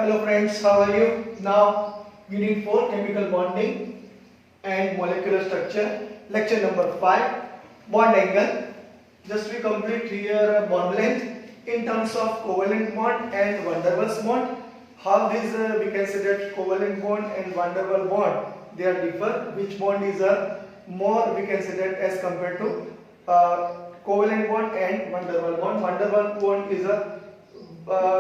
Hello friends, how are you? Now unit 4 chemical bonding and molecular structure, lecture number 5, bond angle. Just we complete here bond length in terms of covalent bond and van der Waals bond. How these we can say that covalent bond and van der Waals bond they are differ. Which bond is a more we can say that as compared to covalent bond and van der Waals bond. Van der Waals bond is a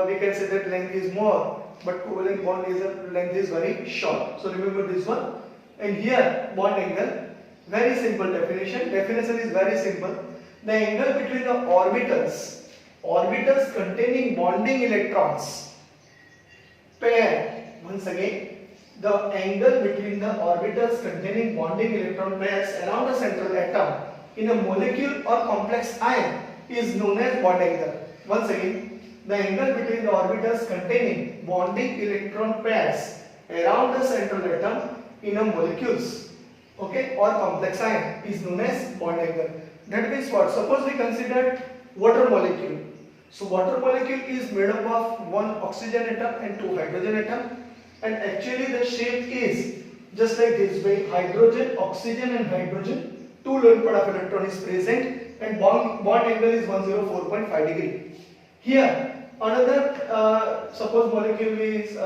we can say that length is more, but covalent bond is length is very short. So remember this one. And here bond angle, very simple definition. Definition is very simple. The angle between the orbitals containing bonding electrons pair. Once again, the angle between the orbitals containing bonding electron pairs around the central atom in a molecule or complex ion is known as bond angle. Once again, the angle between the orbitals containing bonding electron pairs around the central atom in a molecules, okay, or complex ion is known as bond angle. That means what? Suppose we consider water molecule. So water molecule is made up of one oxygen atom and two hydrogen atom, and actually the shape is just like this way: hydrogen, oxygen, and hydrogen. Two lone pair of electron is present, and bond angle is 104.5 degree. Here another suppose molecule is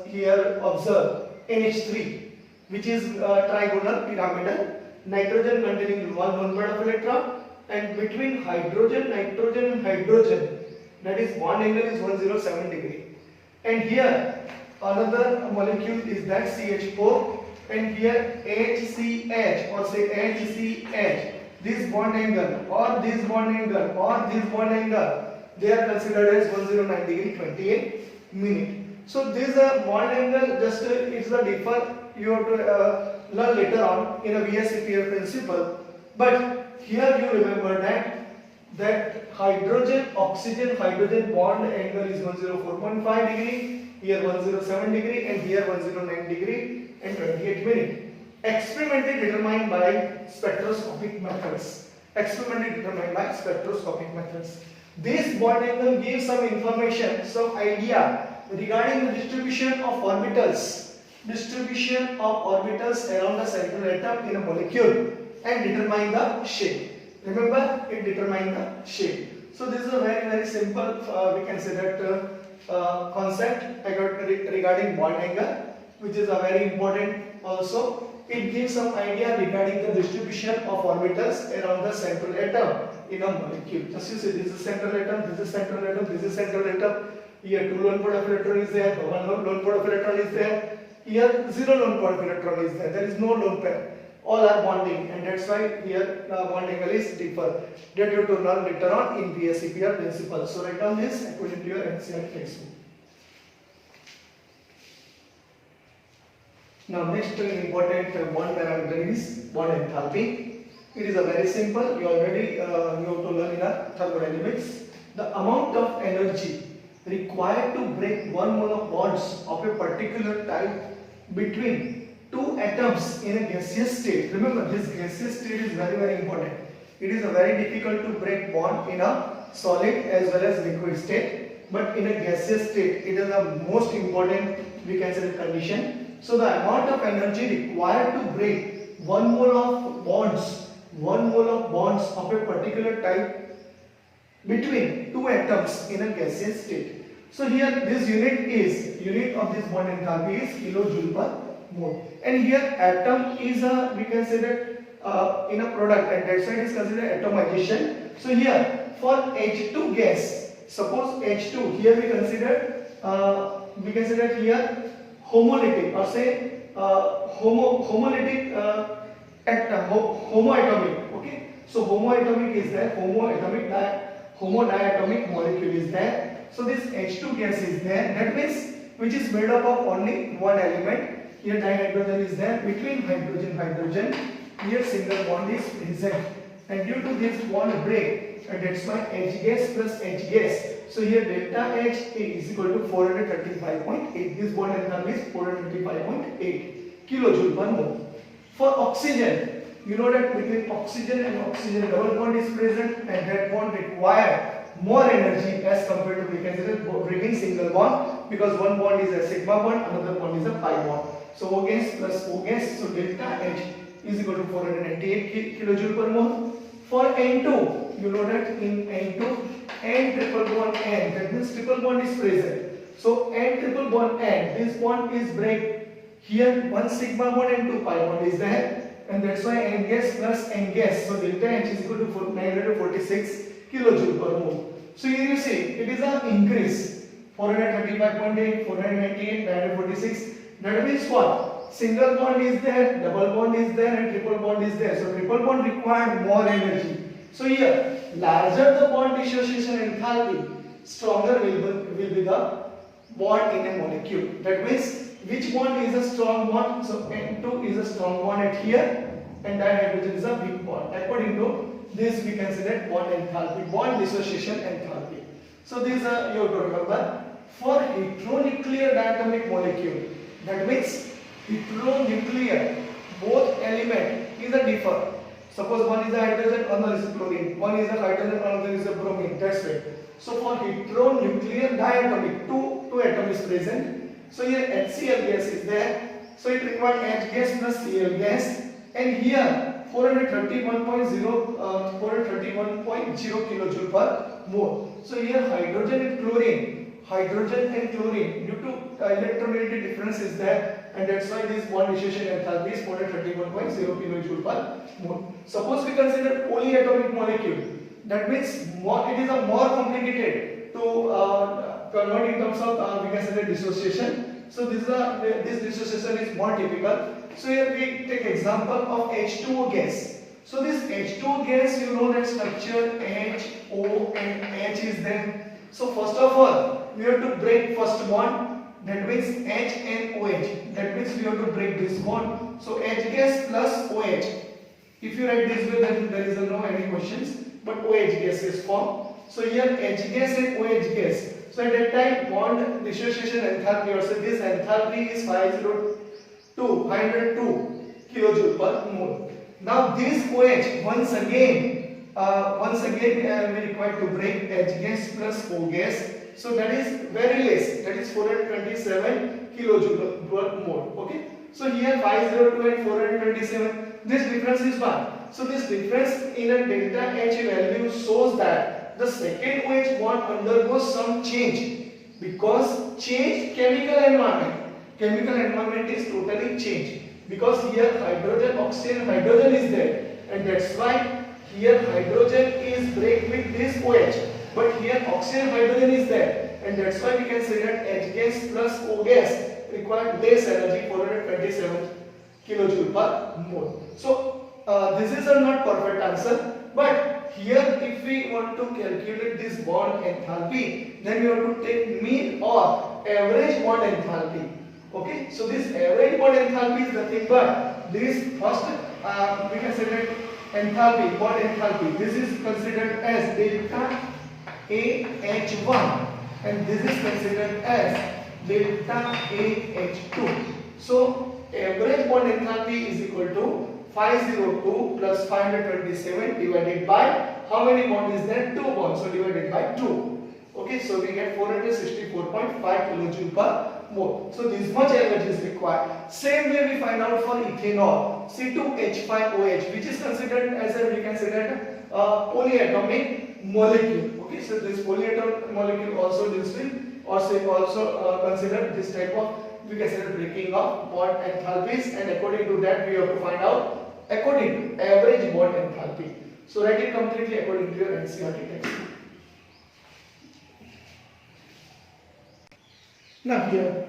here observe NH3, which is trigonal pyramidal. Nitrogen containing one lone pair of electron, and between hydrogen, nitrogen, and hydrogen, that is bond angle is 107 degree. And here another molecule is that CH4, and here HCH or say HCH. This bond angle or this bond angle or this bond angle, they are considered as 109 degree 28 minute. So this bond angle just is the differ you have to learn later on in a VSEPR principle. But here you remember that hydrogen oxygen hydrogen bond angle is 104.5 degree, here 107 degree, and here 109 degree and 28 minute. Experimentally determined by spectroscopic methods. This bond angle gives some information, some idea regarding the distribution of orbitals around the central atom in a molecule, and determine the shape. Remember, it determines the shape. So this is a very simple we can say that concept regarding bond angle, which is a very important also. It gives some idea regarding the distribution of orbitals around the central atom in a molecule. Just you see, this is central atom, this is central atom, this is central atom. Here two lone pair of electron is there, one lone pair of electron is there. Here zero lone pair of electron is there. There is no lone pair. All are bonding, and that's why here bond angle is differ. That you have to learn later on in VSEPR principle. So write down this according to your NCERT textbook. Now next important bond parameter is bond enthalpy. It is a very simple. You already you have to learn in a thermodynamics. The amount of energy required to break one mole of bonds of a particular type between two atoms in a gaseous state. Remember, this gaseous state is very important. It is very difficult to break bond in a solid as well as liquid state, but in a gaseous state, it is the most important we can say the condition. So the amount of energy required to break one mole of bonds of a particular type between two atoms in a gaseous state. So here this unit of this bond enthalpy is kilojoule per mole, and here atom is a we can say that in a product, and that side is considered atomization. So here for H2 gas, suppose H2, here we consider here homolytic or say homolytic homoatomic. Okay, so homoatomic is there, homodiatomic molecule is there. So this H2 gas is there, that means which is made up of only one element. Here dihydrogen is there, between hydrogen, here single bond is present, and due to this bond break, and that's why H gas plus H gas. So here delta H is equal to 435.8. This bond enthalpy is 435.8 kilojoule per mole. For oxygen, you know that between oxygen and oxygen double bond is present, and that bond require more energy as compared to, we can say, breaking single bond, because one bond is a sigma bond, another bond is a pi bond. So O gas plus O gas, so delta H is equal to 498 kilojoule per mole. For N2, you know that in N2, N triple bond N, that means triple bond is present. So N triple bond N, this bond is break. Here one sigma bond and two pi bond is there, and that's why N gas plus N gas. So delta H is equal to 946 kilojoule per mole. So here you see it is an increase, 435.8, 498, 946. That means what? Single bond is there, double bond is there, and triple bond is there. So triple bond required more energy. So here, larger the bond dissociation enthalpy, stronger will be the bond in a molecule. That means which bond is a strong bond? So N2 is a strong bond at here, and dihydrogen is a weak bond. According to this, we consider bond enthalpy, bond dissociation enthalpy. So these are you have to remember. For heteronuclear diatomic molecule, that means heteronuclear, both element is a differ. Suppose one is a hydrogen, another is a chlorine. One is a hydrogen, another is a bromine. That's right. So for heteronuclear diatomic, two atom is present. So here HCl gas is there. So it requires H gas plus Cl gas. And here 431.0 kilojoule per mole. So here hydrogen and chlorine. Hydrogen and chlorine, due to electronegativity difference is there, and that's why this bond dissociation enthalpy is 431.0 kilojoule per mole. Suppose we consider polyatomic molecule, that means it is a more complicated to convert in terms of we can say dissociation. So this dissociation is more typical. So here we take example of H2O gas. So this H2O gas, you know that structure H, O and H is there. So first of all, we have to break first bond, that means H and OH. That means we have to break this bond. So H gas plus OH. If you write this way, then there is no any questions. But OH gas is formed. So here H gas and OH gas. So at that time, bond dissociation enthalpy, or so this enthalpy is 502 kilojoule per mole. Now this OH once again we require to break H gas plus O gas. So that is very less, that is 427 kilojoule per mole. Okay. So here 502 and 427, this difference is 1. So this difference in a delta H value shows that the second OH bond undergoes some change, because change chemical environment. Chemical environment is totally changed, because here hydrogen, oxygen, hydrogen is there, and that's why here hydrogen is break with this OH, but here oxygen, hydrogen is there, and that's why we can say that H gas plus O gas required less energy, 427 kilojoule per mole. So this is a not perfect answer, but here if we want to calculate this bond enthalpy, then we have to take mean or average bond enthalpy. Okay, so this average bond enthalpy is nothing but this first we can say that enthalpy, bond enthalpy. This is considered as delta AH1, and this is considered as delta AH2. So average bond enthalpy is equal to 502 plus 527 divided by how many bonds is there? 2 bonds. So divided by 2. Okay, so we get 464.5 kilojoule per mole. So this much energy is required. Same way we find out for ethanol, C2H5OH, which is considered as a, we can say that polyatomic molecule. Okay, so this polyatomic molecule also deals with, or say also consider this type of, we can say, breaking of bond enthalpies, and according to that we have to find out according to average bond enthalpy. So write it completely according to your NCERT text. Now here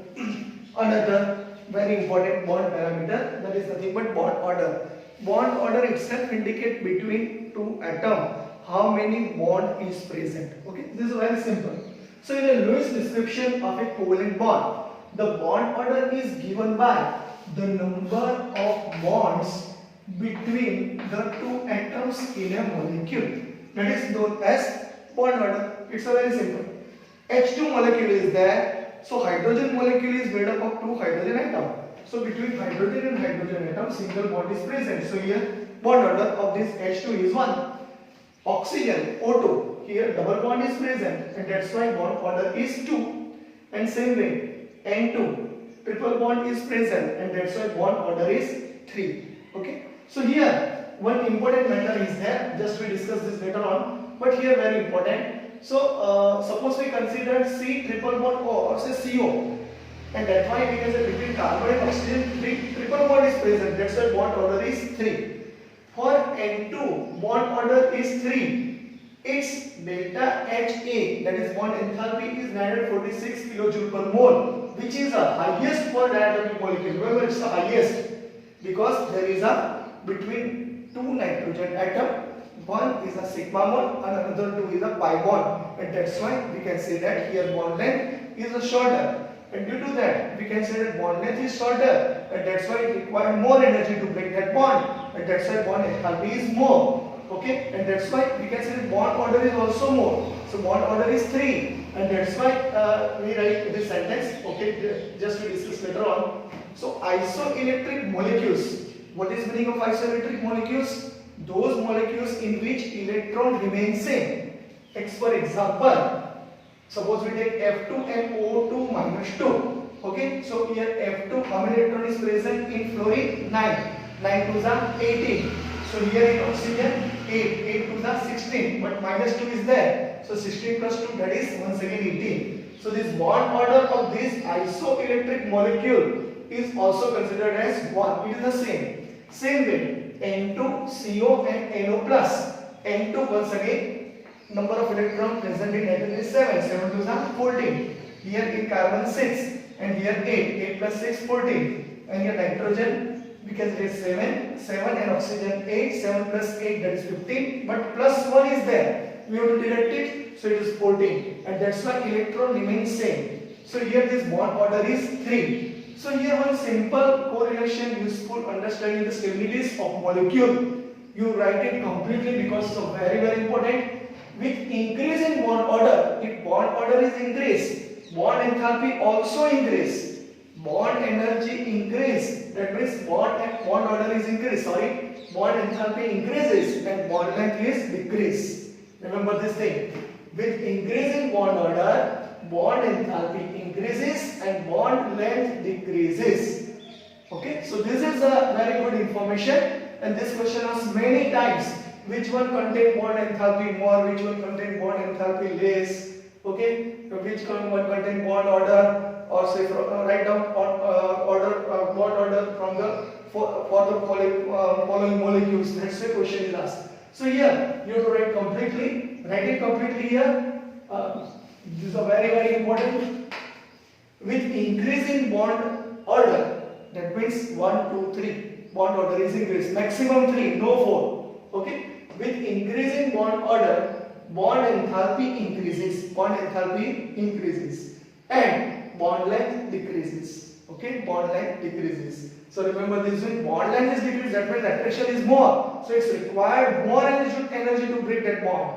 another very important bond parameter, that is nothing but bond order. Bond order itself indicates between two atoms how many bond is present. Okay, this is very simple. So in a Lewis description of a covalent bond, the bond order is given by the number of bonds between the two atoms in a molecule. That is known as bond order. It's a very simple. H2 molecule is there. So hydrogen molecule is made up of two hydrogen atoms. So between hydrogen and hydrogen atom, single bond is present. So here bond order of this H2 is 1. Oxygen O2, here double bond is present and that's why bond order is 2. And same way N2 triple bond is present and that's why bond order is 3. Okay. So here one important matter is there, just we discuss this later on, but here very important. So suppose we consider C triple bond O or say CO, and that's why we can say between carbon and oxygen triple bond is present, that's why bond order is 3. For N2 bond order is 3, its delta HA, that is bond enthalpy, is 946 kJ per mole, which is the highest for diatomic molecule. Remember, it's the highest because there is a between two nitrogen atom, one is a sigma bond and another two is a pi bond, and that's why we can say that here bond length is shorter, and due to that we can say that bond length is shorter, and that's why it requires more energy to break that bond, and that's why bond enthalpy is more. Okay, and that's why we can say that bond order is also more. So bond order is 3, and that's why we write this sentence. Okay, just to discuss later on. So isoelectric molecules. What is meaning of isoelectric molecules? Those molecules in which electron remains same. For example, suppose we take F2 and O2 minus 2. Okay, so here F2, how many electron is present in fluorine? 9. 9 2s are 18. So here in oxygen 8 2s are 16, but minus 2 is there. So 16 plus 2, that is once again 18. So this bond order of this isoelectric molecule is also considered as 1. It is the same. Same way, N2CO and NO plus. N2 once again, number of electron present in atom is 7. 7 2s are 14. Here in carbon 6, and here 8. 8 plus 6 14. And here nitrogen, because it is 7 and oxygen 8, 7 plus 8, that is 15, but plus 1 is there, we have to deduct it, so it is 14, and that's why electron remains same. So here this bond order is 3. So here one simple correlation useful understanding the stabilities of molecule. You write it completely because it's very important. With increase in bond order, if bond order is increased, bond enthalpy also increase. Bond energy increase, that means bond order is increased, bond enthalpy increases and bond length is decreased. Remember this thing, with increase in bond order, bond enthalpy increases and bond length decreases. Okay, so this is a very good information, and this question asks many times, which one contain bond enthalpy more, which one contain bond enthalpy less. Okay, which one contain bond order, or say write down bond order from the for the following molecules. That's the question is asked. So here you have to write it completely here. This is a very important. With increase in bond order, that means 1 2 3 bond order is increased, maximum 3, no 4. Okay, with increase in bond order, bond enthalpy increases, and bond length decreases. Okay, bond length decreases. So remember this, when bond length is decreased, that means attraction is more, so it's required more energy to break that bond.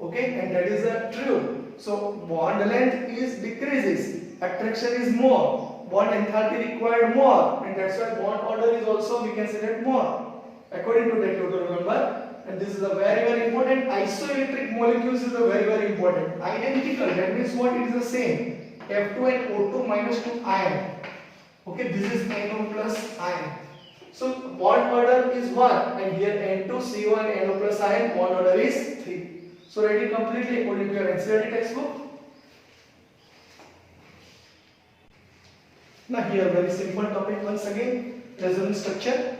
Okay, and that is true. So bond length is decreases, attraction is more, bond enthalpy required more, and that's why bond order is also we can say that more. According to that, you have to remember. And this is a very important. Isoelectric molecules is a very important. Identical, that means what? It is the same. F2 and O2 minus 2 ion. Okay, this is NO plus ion. So bond order is 1, and here N2CO and NO plus ion, bond order is 3. So write it completely according to your NCERT textbook. Now here very simple topic once again, resonance structure.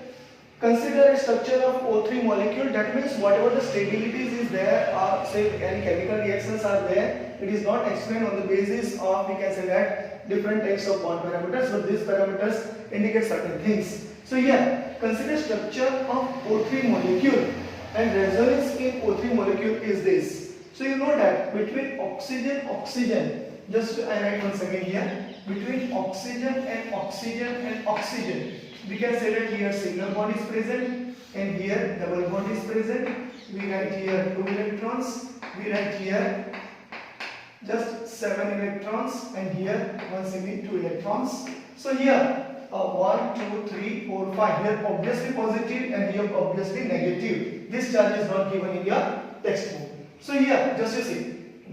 Consider a structure of O3 molecule, that means whatever the stabilities is there, or say any chemical reactions are there, it is not explained on the basis of, we can say that, different types of bond parameters, but these parameters indicate certain things. So here, consider structure of O3 molecule, and resonance in O3 molecule is this. So you know that between oxygen, just I write once again here, between oxygen and oxygen, we can say that here single bond is present and here double bond is present. We write here 2 electrons, we write here just 7 electrons, and here once again 2 electrons. So here 1 2 3 4 5, here obviously positive and here obviously negative. This charge is not given in your textbook. So here just you see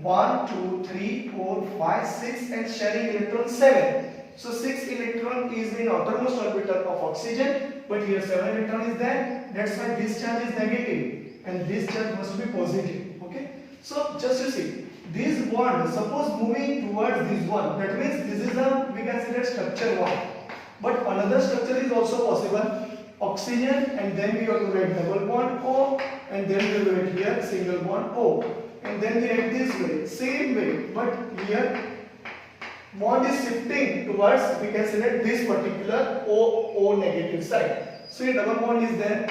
1, 2, 3, 4, 5, 6 and sharing electron 7. So 6 electron is in outermost orbital of oxygen, but here 7 electron is there. That's why this charge is negative and this charge must be positive. Okay. So just you see this bond, suppose moving towards this one, that means this is a, we can say that structure 1. But another structure is also possible. Oxygen and then we have to write double bond O and then we will write here single bond O. And then we write this way, same way, but here bond is shifting towards, we can say that this particular O negative side. So here double bond is there,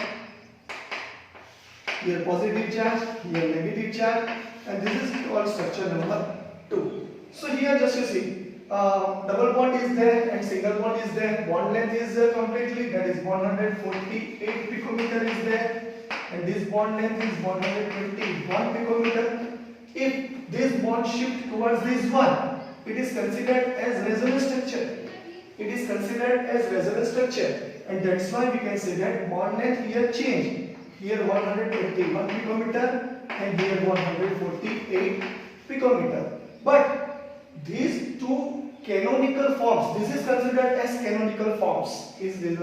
here positive charge, here negative charge, and this is called structure number 2. So here just you see double bond is there and single bond is there. Bond length is completely, that is 148 picometer is there, and this bond length is 121 picometer. If this bond shift towards this one, it is considered as resonance structure. It is considered as resonance structure, and that's why we can say that bond length here change. Here 121 picometer and here 148 picometer. But these two canonical forms, this is considered as canonical forms, is this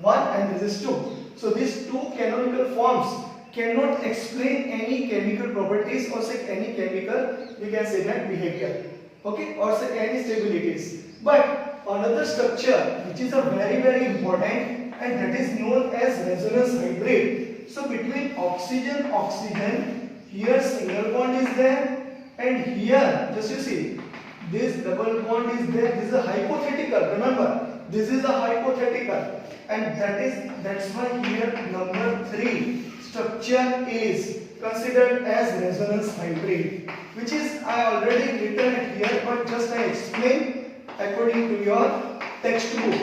one and this is 2. So these two canonical forms cannot explain any chemical properties or say any chemical, we can say that behavior, okay, or say any stabilities. But another structure which is a very important, and that is known as resonance hybrid. So between oxygen, here single bond is there, and here just you see this double bond is there. This is a hypothetical, remember this is a hypothetical, and that's why here number 3 structure is considered as resonance hybrid, which is I already written it here, but just I explain according to your textbook.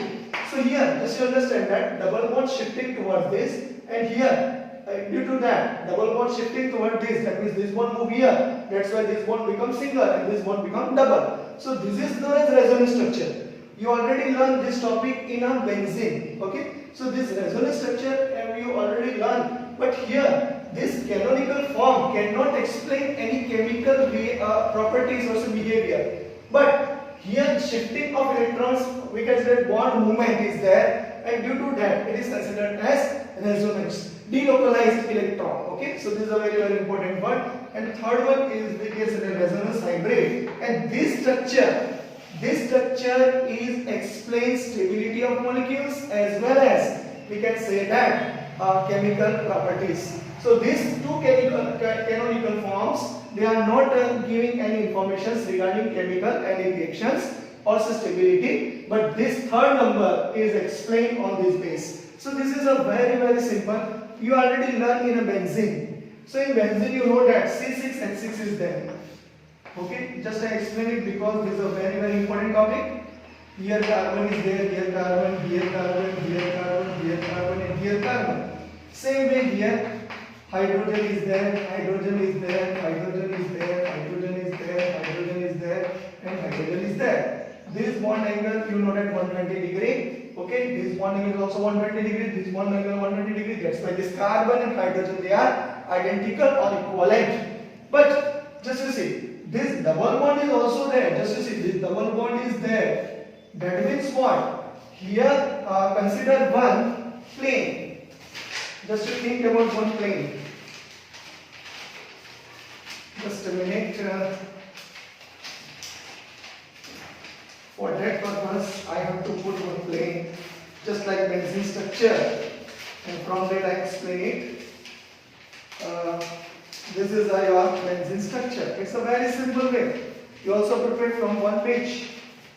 So here just you understand that double bond shifting towards this, and here due to that double bond shifting toward this, that means this one move here, that's why this bond becomes single and this one becomes double. So this is known as resonance structure. You already learned this topic in a benzene, okay. So this resonance structure you already learned, but here this canonical form cannot explain any chemical properties or some behavior. But here shifting of electrons, we can say bond movement is there, and due to that it is considered as resonance, delocalized electron. Okay, so this is a very important one. And third one is we can say resonance hybrid, and this structure is explains stability of molecules as well as we can say that chemical properties. So these two canonical forms, they are not giving any information regarding chemical any reactions or stability, but this third number is explained on this base. So this is a very simple. You already learned in a benzene. So in benzene you know that C6H6 is there. Okay, just I explain it because this is a very important topic. Here carbon is there, here carbon, here carbon, here carbon, here carbon, and here carbon. Same way here, hydrogen is there, hydrogen is there, hydrogen is there, hydrogen is there, hydrogen is there, and hydrogen is there. This bond angle you know that 120 degree. Okay, this bond angle is also 120 degree. This bond angle 120 degree. That's why this carbon and hydrogen, they are identical or equivalent. But just you see, this double bond is also there. Just you see, this double bond is there. That means what? Here consider one plane. Just to think about one plane. Just a minute. For that purpose, I have to put one plane, just like benzene structure, and from that I explain it. This is your benzene structure. It's a very simple way. You also prepare from one page.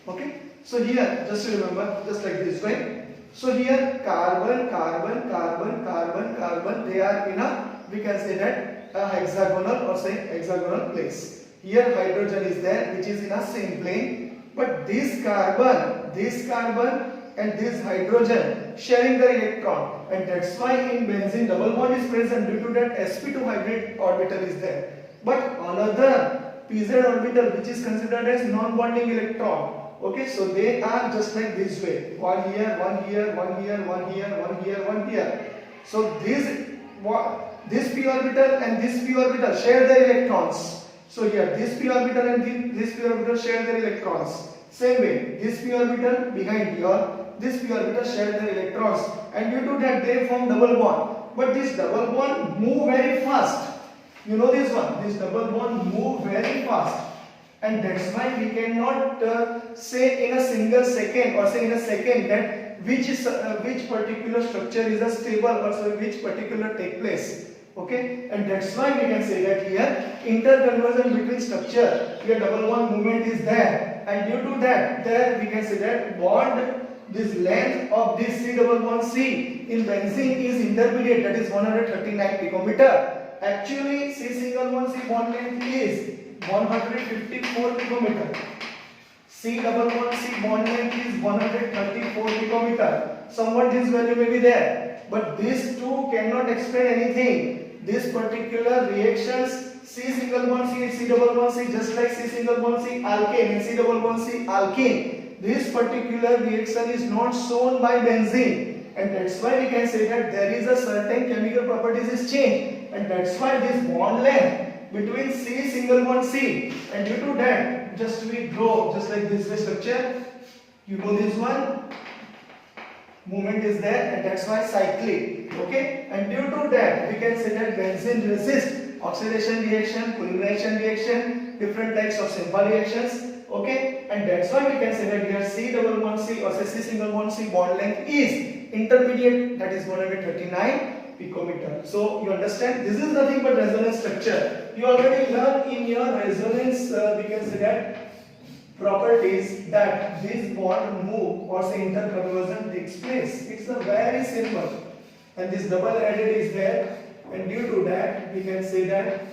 Okay. So here, just to remember, just like this way. So here, carbon, carbon, carbon, carbon, carbon. They are in a, we can say that a hexagonal or say hexagonal place. Here, hydrogen is there, which is in a same plane. But this carbon and this hydrogen sharing the electron, and that's why in benzene double bond is present. Due to that sp2 hybrid orbital is there. But another pz orbital which is considered as non-bonding electron. Okay, so they are just like this way. One here, one here, one here, one here, one here, one here. So this this p orbital and this p orbital share their electrons. So here this p orbital and this p orbital share their electrons. Same way, this p orbital behind here, this p orbital share their electrons, and due to that they form double bond. But this double bond move very fast. You know this one. This double bond move very fast, and that's why we cannot say in a single second or say in a second that which particular structure is a stable or so which particular take place. Okay, and that's why we can say that here interconversion between structure, here double bond movement is there, and due to that there we can say that bond, this length of this C double bond C in benzene is intermediate, that is 139 picometer. Actually C single bond C bond length is 154 picometer. C double bond C bond length is 134 picometer. Somewhat this value may be there, but these two cannot explain anything. This particular reactions C single bond C and C double bond C, just like C single bond C alkane and C double bond C alkene, this particular reaction is not shown by benzene, and that's why we can say that there is a certain chemical properties is changed, and that's why this bond length between C single bond C, and due to that just we draw just like this structure. You know this one movement is there, and that's why cyclic. Okay, and due to that we can say that benzene resists oxidation reaction, polymerization reaction, different types of simple reactions. Okay, and that's why we can say that here C double bond C or say C single bond C bond length is intermediate, that is 139 picometer. So you understand this is nothing but resonance structure. You already learned in your resonance we can say that properties that this bond move or say interconversion takes place. It's a very simple, and this double added is there, and due to that we can say that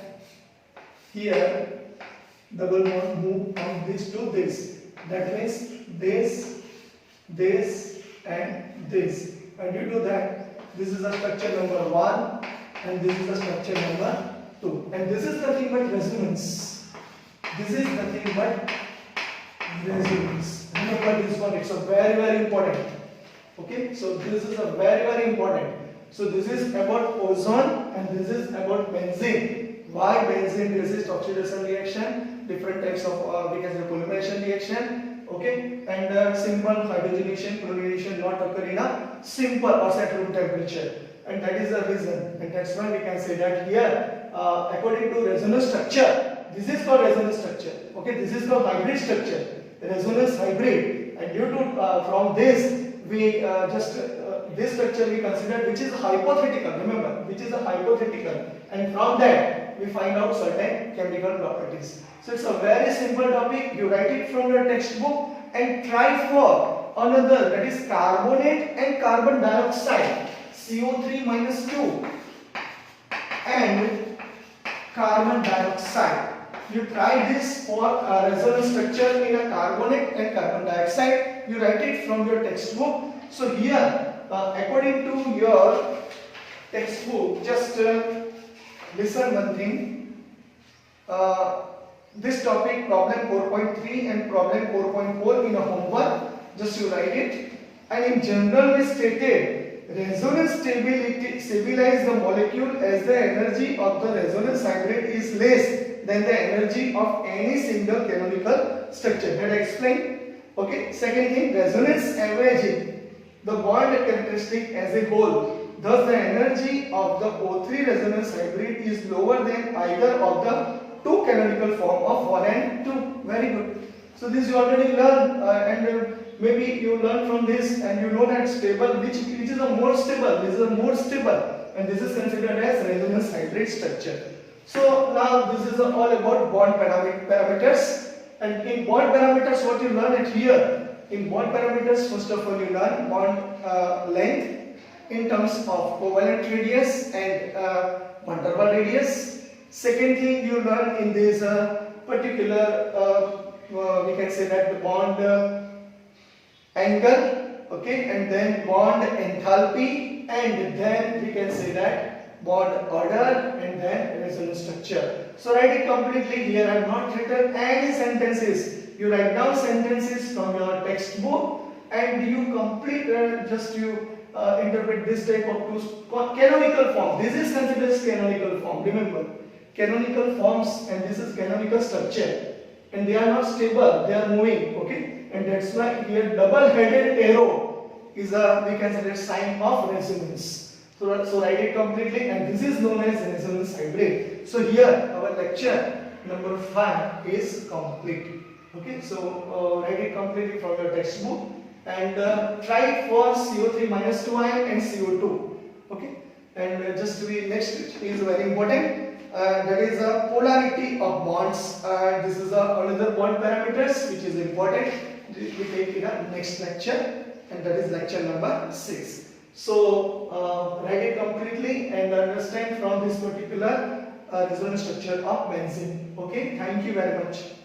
here double bond move from this to this, that means this, this and this, and due to that this is a structure number 1 and this is a structure number 2, and this is nothing but resonance. This is nothing but resonance. Remember this one, it's a very important. Okay, so this is a very important. So this is about ozone and this is about benzene. Why benzene resists oxidation reaction, different types of we can say polymerization reaction. Okay, and simple hydrogenation, chlorination not occur in a simple or at room temperature, and that is the reason, and that's why we can say that here according to resonance structure, this is called resonance structure. Okay, this is called hybrid structure, resonance hybrid, and due to from this we this structure we consider which is hypothetical. Remember, which is a hypothetical, and from that we find out certain chemical properties. So it's a very simple topic. You write it from your textbook and try for another, that is carbonate and carbon dioxide, CO3 minus 2 and carbon dioxide. You try this for resonance structure in a carbonate and carbon dioxide. You write it from your textbook. So here according to your textbook, just listen one thing. This topic problem 4.3 and problem 4.4 in a homework, just you write it. And in general we stated resonance stabilize the molecule as the energy of the resonance hybrid is less than the energy of any single canonical structure. That I explained. Okay. Second thing, resonance averaging the bond characteristic as a whole. Thus the energy of the O3 resonance hybrid is lower than either of the two canonical form of 1 and 2. Very good. So this you already learned and maybe you learn from this, and you know that stable, which is a more stable, this is a more stable, and this is considered as resonance hybrid structure. So now this is all about bond parameters, and in bond parameters what you learn it here. In bond parameters, first of all you learn bond length in terms of covalent radius and van der Waals radius. Second thing you learn in this particular we can say that the bond angle, okay, and then bond enthalpy, and then we can say that bond order, and then resonance structure. So write it completely here. I have not written any sentences. You write down sentences from your textbook and you complete just you interpret this type of two canonical form. This is considered as canonical form. Remember, canonical forms, and this is canonical structure, and they are not stable, they are moving. Okay, and that's why here double-headed arrow is a, we can say, that sign of resonance. So write it completely, and this is known as resonance hybrid. So here our lecture number 5 is complete. Okay, so write it completely from your textbook, and try it for CO3 minus 2 ion and CO2. Okay, and just to be next is very important. That is a polarity of bonds. This is another bond parameters which is important. We take in our next lecture, and that is lecture number 6. So write it completely and understand from this particular resonance structure of benzene. Okay, thank you very much.